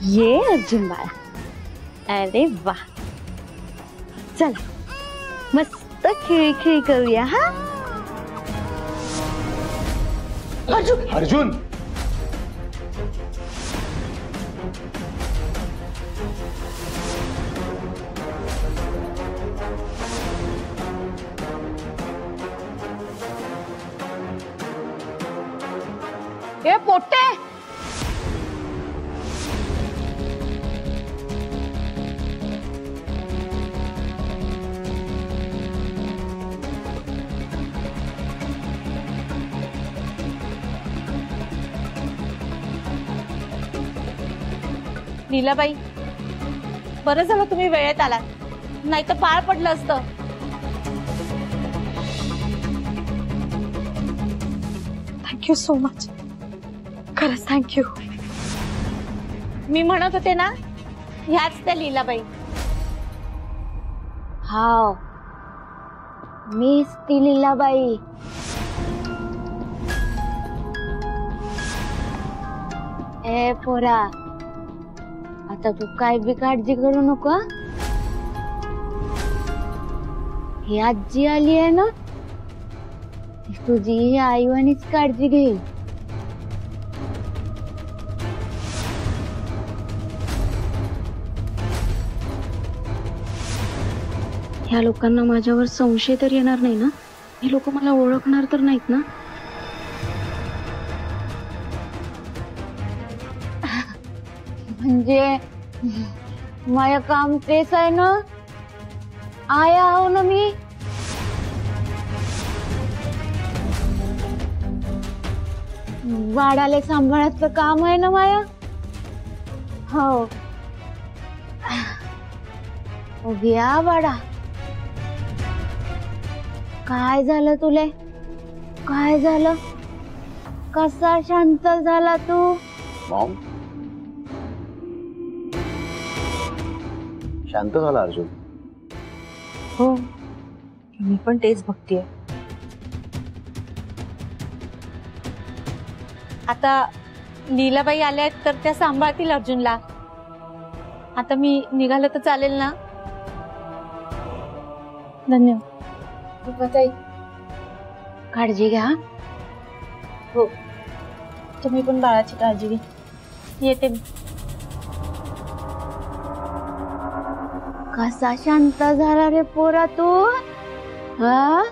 ये अर्जुन बाळा, अरे वाह, चला मस्त खेळी खेळी करूया हा. अर्जुन अर्जुन ए पोट्टे, लीलाबाई, बरं झालं तुम्ही वेळेत आलात, नाही तर पार पडलं असतं. थँक्यू सो मच, खरंच थँक्यू. मी म्हणत होते ना, ह्याच त्या लीलाबाई. हाव, मीच ती लीलाबाई. ए पोरा, आता तू काय बी काळजी करू नको. ही आजी आली आहे ना, तुझी ही आईवानीच काळजी घेईल. ह्या लोकांना माझ्यावर संशय तर येणार नाही ना? हे लोक मला ओळखणार तर नाहीत ना? म्हणजे माझं काम तेच आहे ना, आया आहो ना मी. वाडाले सांभाळायचं काम आहे ना माया. हो, घ्या वाडा. काय झालं तुले? काय झालं? कसा शांत झाला तू? मॉम, शांत झाला अर्जुन. हो, मी पण तेच बघतीये. आता लीलाबाई आल्या आहेत तर त्या सांभाळतील अर्जुनला. आता मी निघालं तर चालेल ना? धन्यवाद. काळजी घ्या. हो, तुम्ही पण बाळाची काळजी घ्या. येते मी. कसा शांत झाला रे पोरा तू? हा,